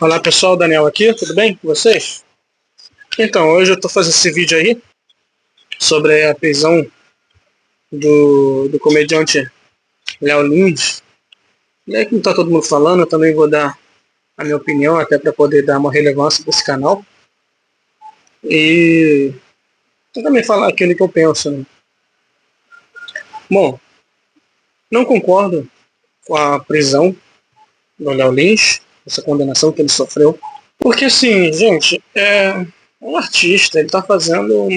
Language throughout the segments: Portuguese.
Olá pessoal, Daniel aqui, tudo bem com vocês? Então, hoje eu estou fazendo esse vídeo aí sobre a prisão do comediante Léo Lins. E aí, como está todo mundo falando, eu também vou dar a minha opinião, até para poder dar uma relevância para esse canal. E eu também falar aquilo que eu penso, né? Bom, não concordo com a prisão do Léo Lins, essa condenação que ele sofreu. Porque assim, gente, é um artista, ele está fazendo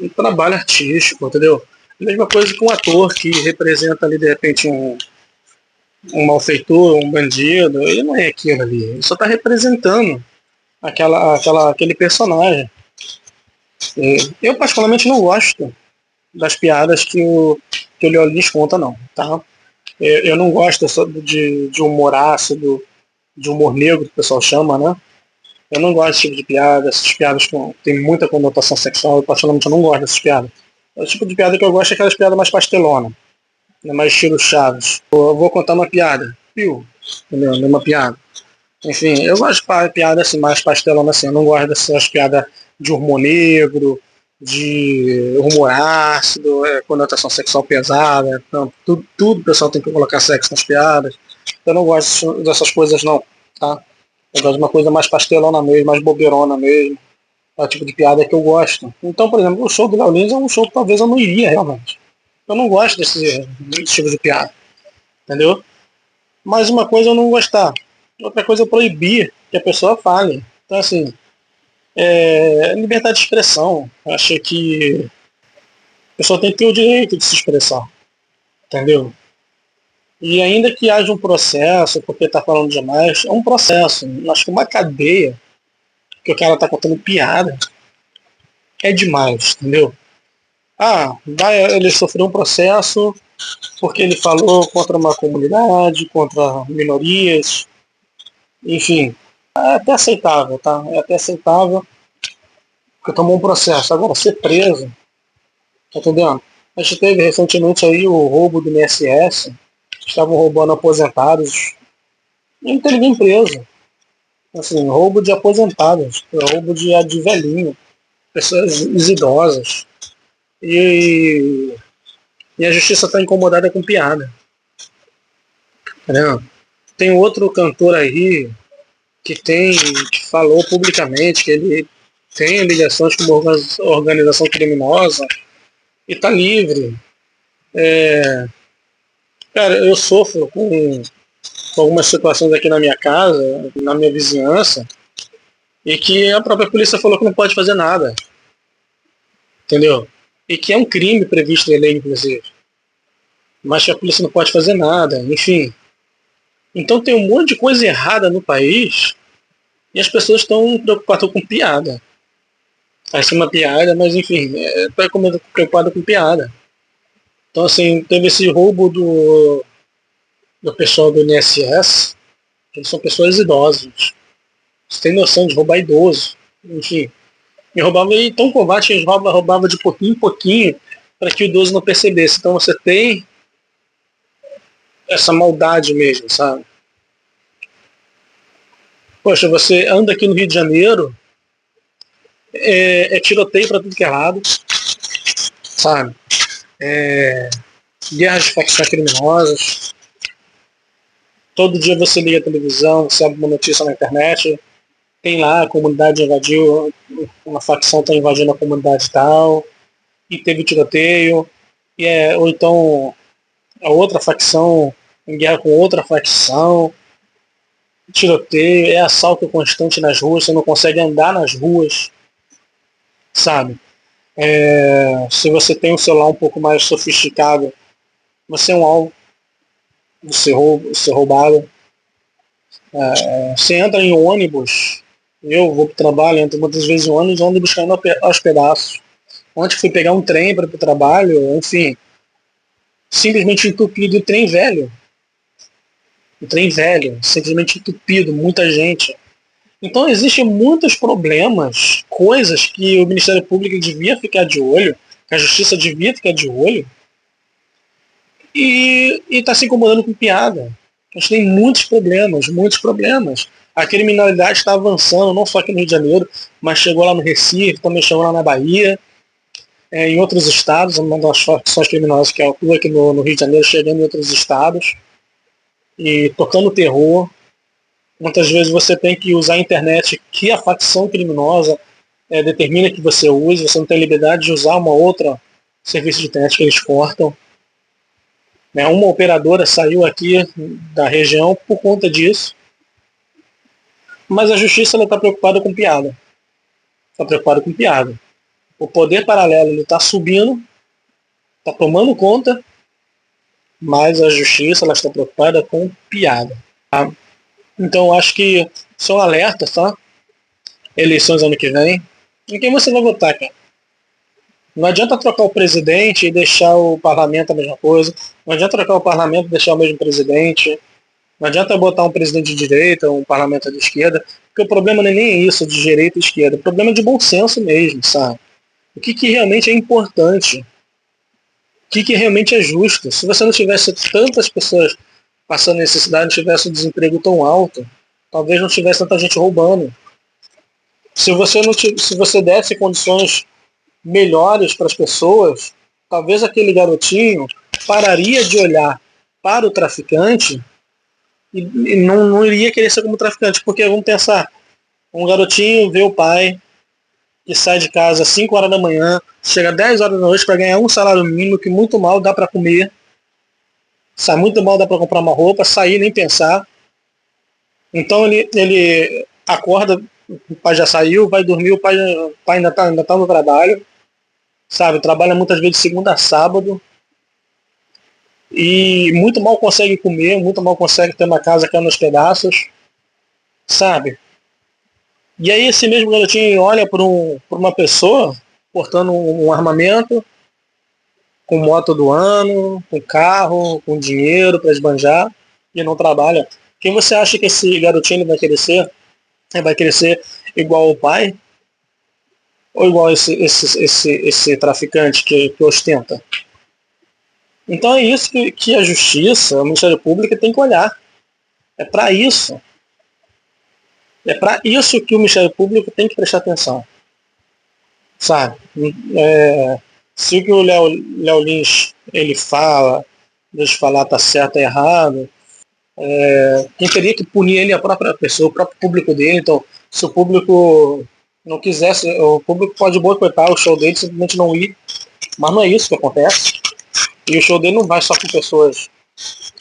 um trabalho artístico, entendeu? Mesma coisa que um ator que representa ali de repente um malfeitor, um bandido, ele não é aquilo ali, ele só está representando aquele personagem. E eu particularmente não gosto das piadas que o Léo Lins conta, não, tá? Eu não gosto só de humor ácido, de humor negro, que o pessoal chama, né? Eu não gosto desse tipo de piada, essas piadas que tem muita conotação sexual, eu particularmente eu não gosto dessas piadas. O tipo de piada que eu gosto é aquelas piadas mais pastelona, né, mais estilo Chaves. Eu vou contar uma piada, piu, entendeu? Uma piada. Enfim, eu gosto de piada assim, mais pastelona assim, eu não gosto dessas piadas de humor negro, de humor ácido, conotação sexual pesada, então, tudo o pessoal tem que colocar sexo nas piadas. Eu não gosto dessas coisas não, tá? Eu gosto de uma coisa mais pastelona mesmo, mais bobeirona mesmo. É o tipo de piada que eu gosto. Então, por exemplo, o show do Léo Lins é um show que talvez eu não iria realmente. Eu não gosto desse tipo de piada. Entendeu? Mas uma coisa eu não gostar. Outra coisa eu proibir que a pessoa fale. Então, assim, liberdade de expressão. Eu acho que a pessoa tem que ter o direito de se expressar. Entendeu? E ainda que haja um processo, porque está falando demais, é um processo. Eu acho que uma cadeia que o cara está contando piada é demais, entendeu? Ele sofreu um processo porque ele falou contra uma comunidade, contra minorias, enfim, é até aceitável, tá? É até aceitável porque tomou um processo. Agora, ser preso, tá entendendo? A gente teve recentemente aí o roubo do INSS, estavam roubando aposentados, e não tem ninguém preso. Assim, roubo de aposentados, roubo de velhinho, pessoas idosas. E a justiça está incomodada com piada. Entendeu? Tem outro cantor aí que falou publicamente que ele tem ligações com uma organização criminosa e está livre. Cara, eu sofro com algumas situações aqui na minha casa, na minha vizinhança, e que a própria polícia falou que não pode fazer nada. Entendeu? E que é um crime previsto em lei, inclusive. Mas que a polícia não pode fazer nada, enfim. Então tem um monte de coisa errada no país e as pessoas estão preocupadas com piada. Essa é uma piada, mas enfim, está preocupado com piada. Então assim, teve esse roubo do pessoal do INSS, eles são pessoas idosas. Você tem noção de roubar idoso. Enfim. E roubava tão covarde que eles roubava de pouquinho em pouquinho para que o idoso não percebesse. Então você tem essa maldade mesmo, sabe? Poxa, você anda aqui no Rio de Janeiro, é tiroteio para tudo que é lado, sabe? Guerras de facções criminosas. Todo dia você liga a televisão, você abre uma notícia na internet, tem lá a comunidade invadiu, uma facção está invadindo a comunidade tal, e teve tiroteio, ou então a outra facção em guerra com outra facção, tiroteio, assalto constante nas ruas, você não consegue andar nas ruas, sabe? Se você tem um celular um pouco mais sofisticado, você é um alvo de ser roubado. Você entra em ônibus, eu vou para o trabalho, entro muitas vezes em ônibus caindo aos pedaços. Ontem fui pegar um trem para o trabalho, enfim, simplesmente entupido, o trem velho, simplesmente entupido, muita gente. Então existem muitos problemas, coisas que o Ministério Público devia ficar de olho, que a Justiça devia ficar de olho, e está se incomodando com piada. A gente tem muitos problemas, muitos problemas. A criminalidade está avançando, não só aqui no Rio de Janeiro, mas chegou lá no Recife, também chegou lá na Bahia, em outros estados, uma das facções criminosas que atua aqui no Rio de Janeiro, chegando em outros estados, e tocando terror. Muitas vezes você tem que usar a internet que a facção criminosa determina que você use, você não tem liberdade de usar uma outra serviço de internet que eles cortam. Né? Uma operadora saiu aqui da região por conta disso, mas a justiça está preocupada com piada. Está preocupada com piada. O poder paralelo está subindo, está tomando conta, mas a justiça está preocupada com piada. Tá? Então acho que são alertas, tá? Eleições ano que vem. Em quem você vai votar, cara? Não adianta trocar o presidente e deixar o parlamento a mesma coisa. Não adianta trocar o parlamento e deixar o mesmo presidente. Não adianta botar um presidente de direita ou um parlamento de esquerda, porque o problema não é nem isso, de direita e esquerda. O problema é de bom senso mesmo, sabe? O que realmente é importante? O que realmente é justo? Se você não tivesse tantas pessoas passando necessidade, não tivesse um desemprego tão alto, talvez não tivesse tanta gente roubando. Se você desse condições melhores para as pessoas, talvez aquele garotinho pararia de olhar para o traficante e não iria querer ser como traficante. Porque vamos pensar, um garotinho vê o pai que sai de casa às 5 horas da manhã, chega às 10 horas da noite para ganhar um salário mínimo que muito mal dá para comer, sai muito mal dá para comprar uma roupa, sair nem pensar. Então ele acorda, o pai já saiu, vai dormir, o pai ainda tá no trabalho, sabe? Trabalha muitas vezes de segunda a sábado e muito mal consegue comer, muito mal consegue ter uma casa caindo aos pedaços, sabe? E aí esse mesmo garotinho olha por uma pessoa portando um armamento, com moto do ano, com carro, com dinheiro para esbanjar, e não trabalha. Quem você acha que esse garotinho vai querer ser? Ele vai querer ser igual ao pai? Ou igual esse traficante que ostenta? Então é isso que a justiça, o Ministério Público tem que olhar. É para isso. É para isso que o Ministério Público tem que prestar atenção. Sabe? Se o que o Léo Lins ele fala, deixa eu falar, tá certo ou errado, quem teria que punir ele é a própria pessoa, o próprio público dele. Então, se o público não quisesse, o público pode boicotar o show dele, simplesmente não ir, mas não é isso que acontece. E o show dele não vai só com pessoas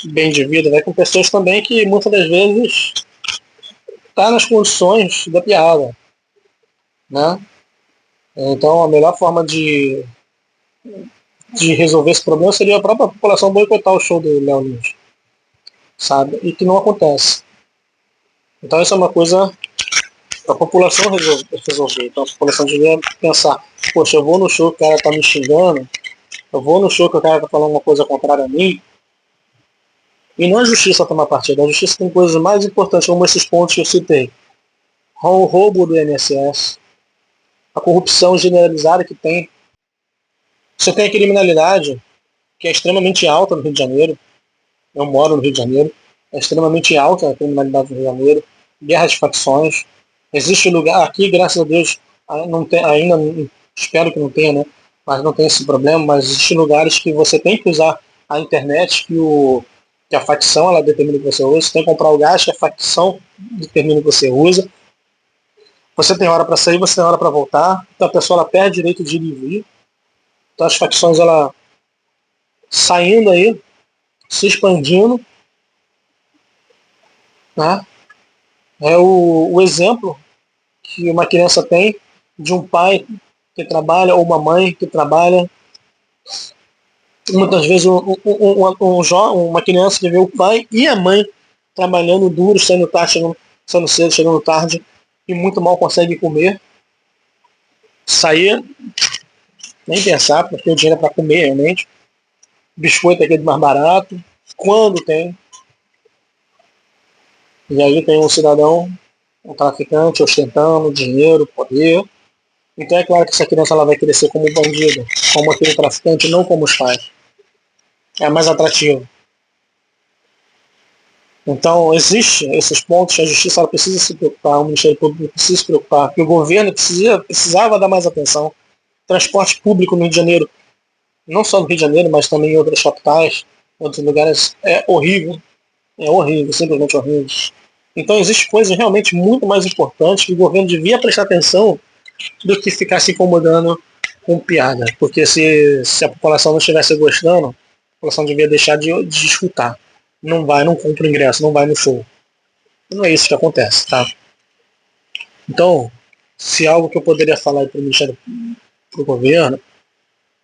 bem de vida, vai com pessoas também que muitas das vezes tá nas condições da piada, né? Então a melhor forma de resolver esse problema seria a própria população boicotar o show do Léo Lins, sabe? E que não acontece. Então isso é uma coisa para a população resolver. Então a população devia pensar, poxa, eu vou no show que o cara tá me xingando, eu vou no show que o cara tá falando uma coisa contrária a mim, e não a justiça tomar partido. A justiça tem coisas mais importantes, como esses pontos que eu citei. O roubo do INSS, a corrupção generalizada que tem. Você tem a criminalidade, que é extremamente alta no Rio de Janeiro. Eu moro no Rio de Janeiro. É extremamente alta a criminalidade no Rio de Janeiro. Guerra de facções. Existe lugar, aqui, graças a Deus, não tem, ainda, espero que não tenha, né? Mas não tem esse problema, mas existem lugares que você tem que usar a internet, que a facção ela determina que você usa. Você tem que comprar o gás que a facção determina que você usa. Você tem hora para sair, você tem hora para voltar. Então a pessoa ela perde o direito de ir e vir. Então as facções ela saindo aí, se expandindo, né? É o exemplo que uma criança tem de um pai que trabalha ou uma mãe que trabalha. Muitas vezes uma criança que vê o pai e a mãe trabalhando duro, saindo tarde, saindo cedo, chegando tarde e muito mal consegue comer. Sair, nem pensar, porque o dinheiro é para comer realmente. Biscoito é aquele mais barato, quando tem. E aí tem um cidadão, um traficante ostentando dinheiro, poder. Então é claro que essa criança ela vai crescer como bandido, como aquele traficante, não como os pais. É mais atrativo. Então, existem esses pontos que a justiça ela precisa se preocupar, o Ministério Público precisa se preocupar, que o governo precisava dar mais atenção. Transporte público no Rio de Janeiro, não só no Rio de Janeiro, mas também em outras capitais, em outros lugares, é horrível, simplesmente horrível. Então, existem coisas realmente muito mais importantes que o governo devia prestar atenção do que ficar se incomodando com piada. Porque se a população não estivesse gostando, a população devia deixar de escutar. Não vai, não compra o ingresso, não vai no show. Não é isso que acontece, tá? Então, se algo que eu poderia falar para o Ministério, para o governo,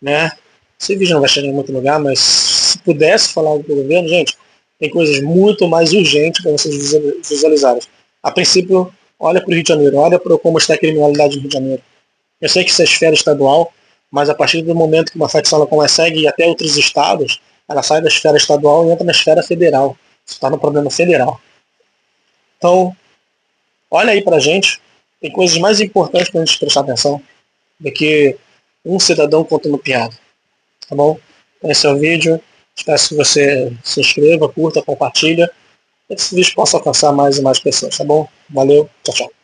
né? Esse vídeo não vai chegar em muito lugar, mas se pudesse falar para o governo, gente, tem coisas muito mais urgentes para vocês visualizarem. A princípio, olha para o Rio de Janeiro, olha para como está a criminalidade no Rio de Janeiro. Eu sei que isso é esfera estadual, mas a partir do momento que uma facção ela consegue ir até outros estados, ela sai da esfera estadual e entra na esfera federal. Se torna um problema federal. Então, olha aí pra gente. Tem coisas mais importantes pra gente prestar atenção do que um cidadão contando piada. Tá bom? Esse é o vídeo. Espero que você se inscreva, curta, compartilha. Que esse vídeo possa alcançar mais e mais pessoas, tá bom? Valeu, tchau, tchau.